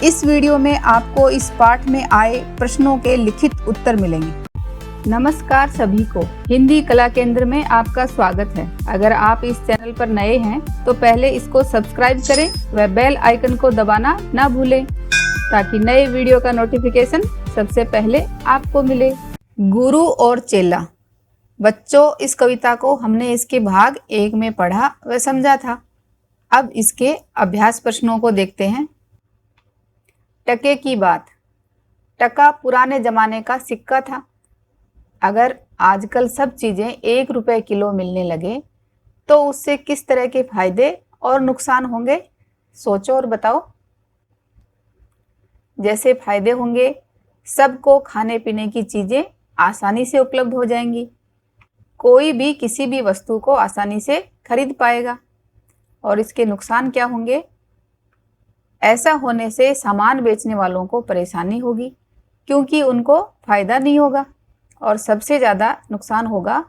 इस वीडियो में आपको इस पाठ में आए प्रश्नों के लिखित उत्तर मिलेंगे। नमस्कार सभी को, हिंदी कला केंद्र में आपका स्वागत है। अगर आप इस चैनल पर नए हैं तो पहले इसको सब्सक्राइब करें व बेल आइकन को दबाना ना भूलें ताकि नए वीडियो का नोटिफिकेशन सबसे पहले आपको मिले। गुरु और चेला। बच्चों, इस कविता को हमने इसके भाग 1 में पढ़ा व समझा था। अब इसके अभ्यास प्रश्नों को देखते हैं। टके की बात। टका पुराने जमाने का सिक्का था। अगर आजकल सब चीज़ें 1 रुपए किलो मिलने लगे तो उससे किस तरह के फायदे और नुकसान होंगे, सोचो और बताओ। जैसे फायदे होंगे, सबको खाने पीने की चीज़ें आसानी से उपलब्ध हो जाएंगी, कोई भी किसी भी वस्तु को आसानी से खरीद पाएगा। और इसके नुकसान क्या होंगे? ऐसा होने से सामान बेचने वालों को परेशानी होगी क्योंकि उनको फायदा नहीं होगा। और सबसे ज़्यादा नुकसान होगा,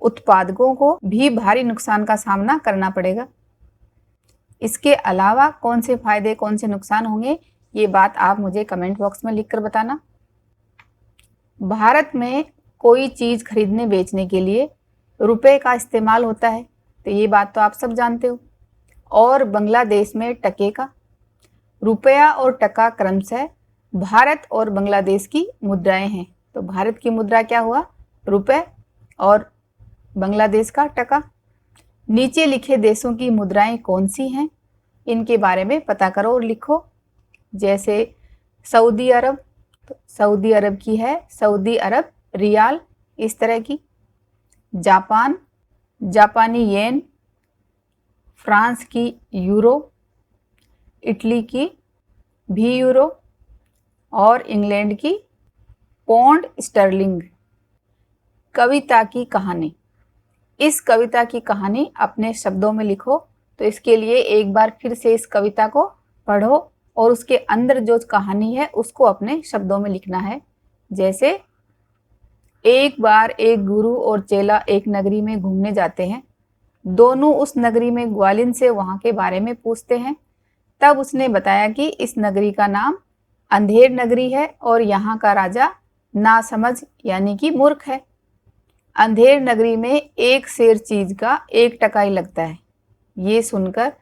उत्पादकों को भी भारी नुकसान का सामना करना पड़ेगा। इसके अलावा कौन से फायदे कौन से नुकसान होंगे, ये बात आप मुझे कमेंट बॉक्स में लिखकर बताना। भारत में कोई चीज़ खरीदने बेचने के लिए रुपए का इस्तेमाल होता है, तो ये बात तो आप सब जानते हो। और बांग्लादेश में टके का। रुपया और टका क्रमशः भारत और बांग्लादेश की मुद्राएं हैं। तो भारत की मुद्रा क्या हुआ? रुपए, और बांग्लादेश का टका। नीचे लिखे देशों की मुद्राएं कौन सी हैं, इनके बारे में पता करो और लिखो। जैसे सऊदी अरब, तो सऊदी अरब की है सऊदी अरब रियाल, इस तरह की। जापान, जापानी येन। फ्रांस की यूरो, इटली की भी यूरो, और इंग्लैंड की पौंड स्टर्लिंग। कविता की कहानी। इस कविता की कहानी अपने शब्दों में लिखो। तो इसके लिए एक बार फिर से इस कविता को पढ़ो और उसके अंदर जो कहानी है उसको अपने शब्दों में लिखना है। जैसे, एक बार एक गुरु और चेला एक नगरी में घूमने जाते हैं। दोनों उस नगरी में ग्वालिन से वहाँ के बारे में पूछते हैं। तब उसने बताया कि इस नगरी का नाम अंधेर नगरी है और यहाँ का राजा नासमझ यानी कि मूर्ख है। अंधेर नगरी में एक सेर चीज का 1 टका ही लगता है। ये सुनकर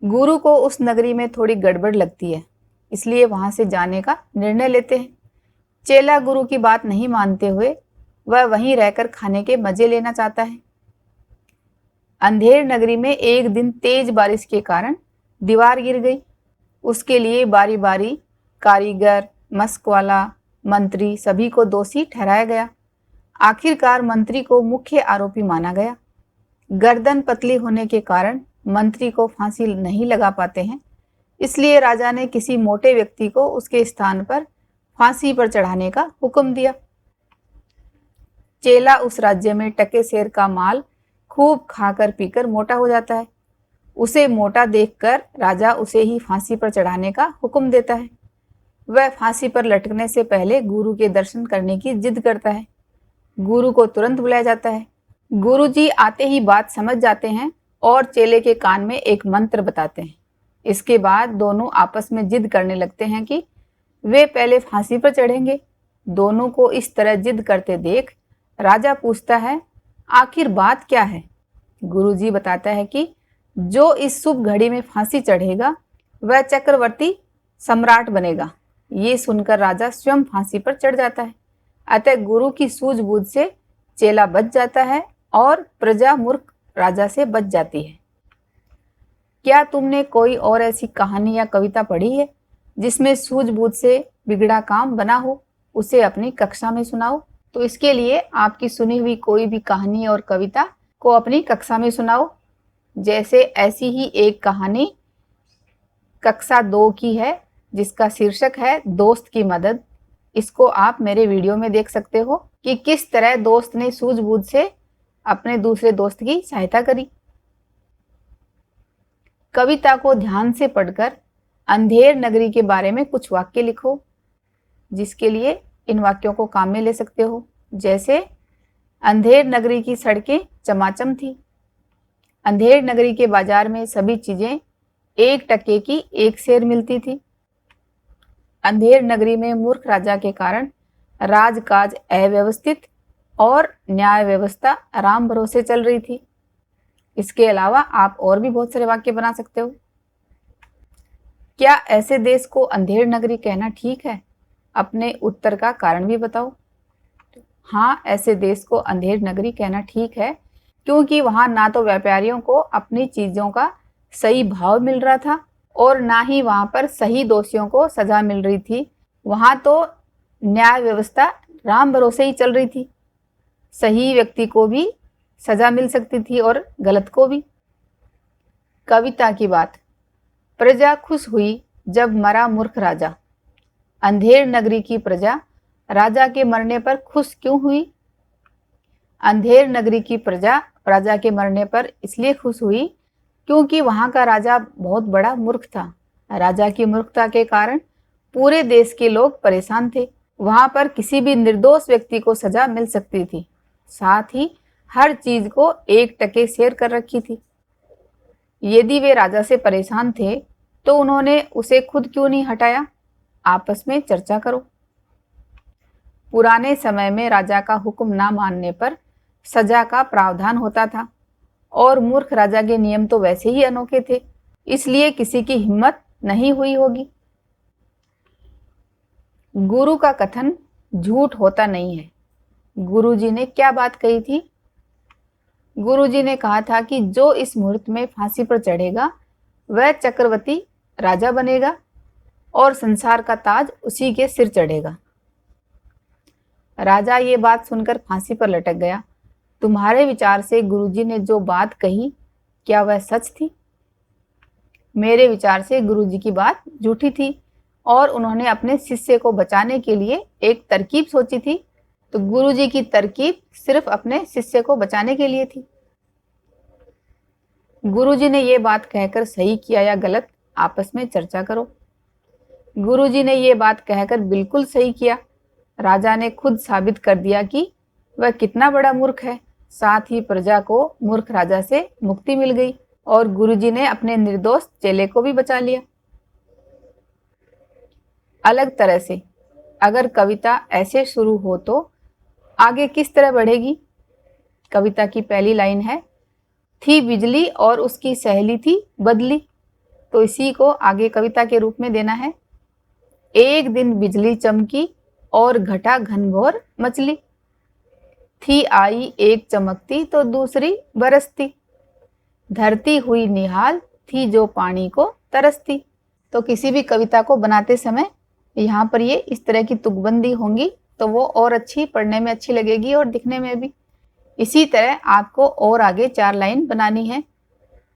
गुरु को उस नगरी में थोड़ी गड़बड़ लगती है, इसलिए वहाँ से जाने का निर्णय लेते हैं। चेला गुरु की बात नहीं मानते हुए वह वहीं रहकर खाने के मजे लेना चाहता है। अंधेर नगरी में एक दिन तेज बारिश के कारण दीवार गिर गई। उसके लिए बारी बारी कारीगर, मस्कवाला, मंत्री सभी को दोषी ठहराया गया। आखिरकार मंत्री को मुख्य आरोपी माना गया। गर्दन पतली होने के कारण मंत्री को फांसी नहीं लगा पाते हैं, इसलिए राजा ने किसी मोटे व्यक्ति को उसके स्थान पर फांसी पर चढ़ाने का हुक्म दिया। चेला उस राज्य में टके सेर का माल खूब खाकर पीकर मोटा हो जाता है। उसे मोटा देखकर राजा उसे ही फांसी पर चढ़ाने का हुक्म देता है। वह फांसी पर लटकने से पहले गुरु के दर्शन करने की जिद करता है। गुरु को तुरंत बुलाया जाता है। गुरु जी आते ही बात समझ जाते हैं और चेले के कान में एक मंत्र बताते हैं। इसके बाद दोनों आपस में जिद करने लगते हैं कि वे पहले फांसी पर चढ़ेंगे। दोनों को इस तरह जिद करते देख राजा पूछता है, आखिर बात क्या है? गुरु जी बताता है कि जो इस शुभ घड़ी में फांसी चढ़ेगा वह चक्रवर्ती सम्राट बनेगा। ये सुनकर राजा स्वयं फांसी पर चढ़ जाता है। अतः गुरु की सूझबूझ से चेला बच जाता है और प्रजा मूर्ख राजा से बच जाती है। क्या तुमने कोई और ऐसी कहानी या कविता पढ़ी है जिसमें सूझबूझ से बिगड़ा काम बना हो? उसे अपनी कक्षा में सुनाओ। तो इसके लिए आपकी सुनी हुई कोई भी कहानी और कविता को अपनी कक्षा में सुनाओ। जैसे ऐसी ही एक कहानी कक्षा 2 की है जिसका शीर्षक है दोस्त की मदद। इसको आप मेरे वीडियो में देख सकते हो कि किस तरह दोस्त ने सूझबूझ से अपने दूसरे दोस्त की सहायता करी। कविता को ध्यान से पढ़कर अंधेर नगरी के बारे में कुछ वाक्य लिखो, जिसके लिए इन वाक्यों को काम में ले सकते हो। जैसे, अंधेर नगरी की सड़कें चमाचम थी। अंधेर नगरी के बाजार में सभी चीजें 1 टके की 1 सेर मिलती थी। अंधेर नगरी में मूर्ख राजा के कारण राजकाज अव्यवस्थित और न्याय व्यवस्था राम भरोसे चल रही थी। इसके अलावा आप और भी बहुत सारे वाक्य बना सकते हो। क्या ऐसे देश को अंधेर नगरी कहना ठीक है? अपने उत्तर का कारण भी बताओ। हाँ, ऐसे देश को अंधेर नगरी कहना ठीक है, क्योंकि वहां ना तो व्यापारियों को अपनी चीजों का सही भाव मिल रहा था और ना ही वहां पर सही दोषियों को सजा मिल रही थी। वहां तो न्याय व्यवस्था राम भरोसे ही चल रही थी। सही व्यक्ति को भी सजा मिल सकती थी और गलत को भी। कविता की बात। प्रजा खुश हुई जब मरा मूर्ख राजा। अंधेर नगरी की प्रजा राजा के मरने पर खुश क्यों हुई? अंधेर नगरी की प्रजा राजा के मरने पर इसलिए खुश हुई क्योंकि वहां का राजा बहुत बड़ा मूर्ख था। राजा की मूर्खता के कारण पूरे देश के लोग परेशान थे। वहां पर किसी भी निर्दोष व्यक्ति को सजा मिल सकती थी। साथ ही हर चीज को 1 शेयर कर रखी थी। यदि वे राजा से परेशान थे तो उन्होंने उसे खुद क्यों नहीं हटाया? आपस में चर्चा करो। पुराने समय में राजा का हुक्म ना मानने पर सजा का प्रावधान होता था और मूर्ख राजा के नियम तो वैसे ही अनोखे थे, इसलिए किसी की हिम्मत नहीं हुई होगी। गुरु का कथन झूठ होता नहीं है। गुरुजी ने क्या बात कही थी? गुरुजी ने कहा था कि जो इस मुहूर्त में फांसी पर चढ़ेगा वह चक्रवर्ती राजा बनेगा और संसार का ताज उसी के सिर चढ़ेगा। राजा ये बात सुनकर फांसी पर लटक गया। तुम्हारे विचार से गुरुजी ने जो बात कही क्या वह सच थी? मेरे विचार से गुरुजी की बात झूठी थी और उन्होंने अपने शिष्य को बचाने के लिए एक तरकीब सोची थी। तो गुरुजी की तरकीब सिर्फ अपने शिष्य को बचाने के लिए थी। गुरुजी ने ये बात कहकर सही किया या गलत? आपस में चर्चा करो। गुरुजी ने ये बात कहकर बिल्कुल सही किया। राजा ने खुद साबित कर दिया कि वह कितना बड़ा मूर्ख है। साथ ही प्रजा को मूर्ख राजा से मुक्ति मिल गई और गुरुजी ने अपने निर्दोष चेले को भी बचा लिया। अलग तरह से अगर कविता ऐसे शुरू हो तो आगे किस तरह बढ़ेगी? कविता की पहली लाइन है, थी बिजली और उसकी सहेली थी बदली। तो इसी को आगे कविता के रूप में देना है। एक दिन बिजली चमकी और घटा घनघोर मचली। थी आई एक चमकती तो दूसरी बरसती। धरती हुई निहाल थी जो पानी को तरसती। तो किसी भी कविता को बनाते समय यहाँ पर ये इस तरह की तुकबंदी होंगी तो वो और अच्छी, पढ़ने में अच्छी लगेगी और दिखने में भी। इसी तरह आपको और आगे 4 लाइन बनानी है,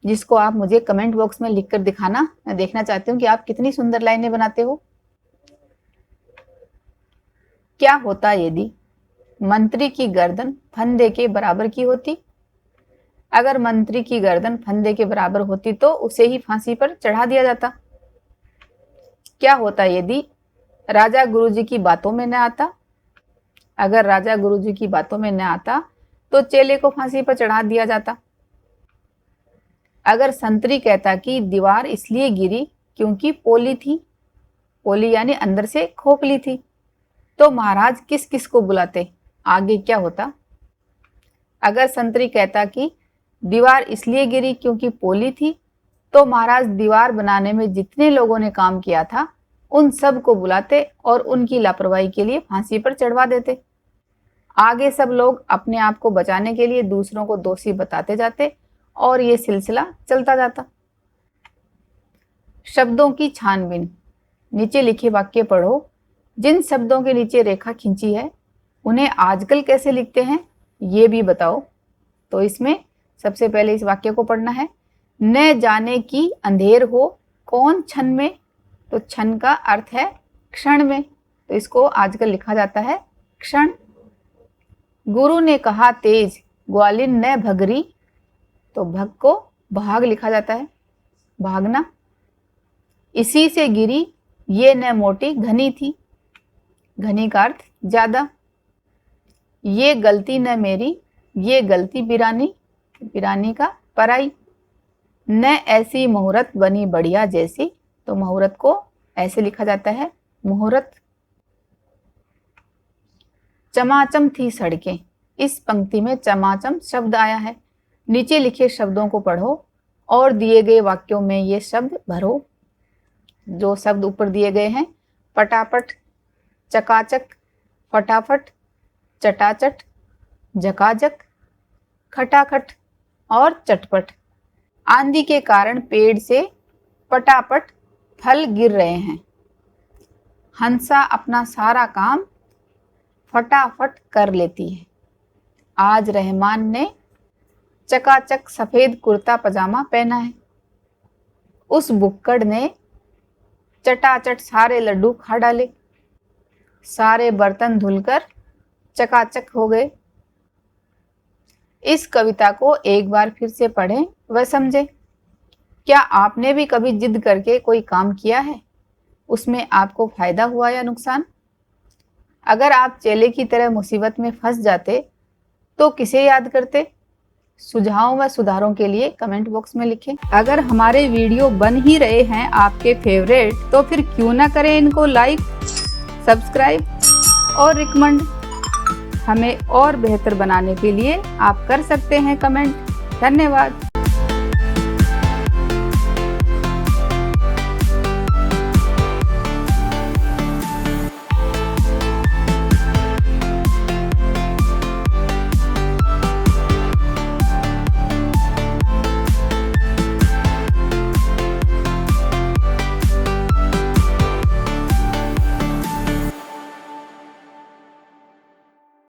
जिसको आप मुझे कमेंट बॉक्स में लिखकर दिखाना। मैं देखना चाहती हूँ कि आप कितनी सुंदर लाइनें बनाते हो। क्या होता यदि मंत्री की गर्दन फंदे के बराबर की होती? अगर मंत्री की गर्दन फंदे के बराबर होती तो उसे ही फांसी पर चढ़ा दिया जाता। क्या होता यदि राजा गुरुजी की बातों में न आता? अगर राजा गुरुजी की बातों में न आता तो चेले को फांसी पर चढ़ा दिया जाता। अगर संतरी कहता कि दीवार इसलिए गिरी क्योंकि पोली थी, पोली यानी अंदर से खोखली थी, तो महाराज किस किस को बुलाते? आगे क्या होता? अगर संतरी कहता कि दीवार इसलिए गिरी क्योंकि पोली थी, तो महाराज दीवार बनाने में जितने लोगों ने काम किया था उन सब को बुलाते और उनकी लापरवाही के लिए फांसी पर चढ़वा देते। आगे सब लोग अपने आप को बचाने के लिए दूसरों को दोषी बताते जाते और ये सिलसिला चलता जाता। शब्दों की छानबीन। नीचे लिखे वाक्य पढ़ो। जिन शब्दों के नीचे रेखा खींची है उन्हें आजकल कैसे लिखते हैं ये भी बताओ। तो इसमें सबसे पहले इस वाक्य को पढ़ना है। न जाने की अंधेर हो कौन क्षण में, तो क्षण का अर्थ है क्षण में, तो इसको आजकल लिखा जाता है क्षण। गुरु ने कहा तेज ग्वालिन न भगरी, तो भग को भाग लिखा जाता है भागना। इसी से गिरी ये न मोटी घनी थी, घनी का अर्थ ज्यादा। ये गलती न मेरी, ये गलती बिरानी, बिरानी का पराई। न ऐसी मुहूर्त बनी बढ़िया जैसी, तो मुहूर्त को ऐसे लिखा जाता है मुहूर्त। चमाचम थी सड़कें। इस पंक्ति में चमाचम शब्द आया है। नीचे लिखे शब्दों को पढ़ो और दिए गए वाक्यों में ये शब्द भरो। जो शब्द ऊपर दिए गए हैं, पटापट, चकाचक, फटाफट, चटाचट, झकाझक, खटाखट और चटपट। आंधी के कारण पेड़ से पटापट फल गिर रहे हैं। हंसा अपना सारा काम फटाफट कर लेती है। आज रहमान ने चकाचक सफेद कुर्ता पजामा पहना है। उस बुक्कड़ ने चटाचट सारे लड्डू खा डाले। सारे बर्तन धुलकर चकाचक हो गए। इस कविता को एक बार फिर से पढ़ें व समझें। क्या आपने भी कभी जिद करके कोई काम किया है? उसमें आपको फायदा हुआ या नुकसान? अगर आप चेले की तरह मुसीबत में फंस जाते तो किसे याद करते? सुझावों व सुधारों के लिए कमेंट बॉक्स में लिखें। अगर हमारे वीडियो बन ही रहे हैं आपके फेवरेट, तो फिर क्यों ना करें इनको लाइक, सब्सक्राइब और रिकमेंड। हमें और बेहतर बनाने के लिए आप कर सकते हैं कमेंट। धन्यवाद।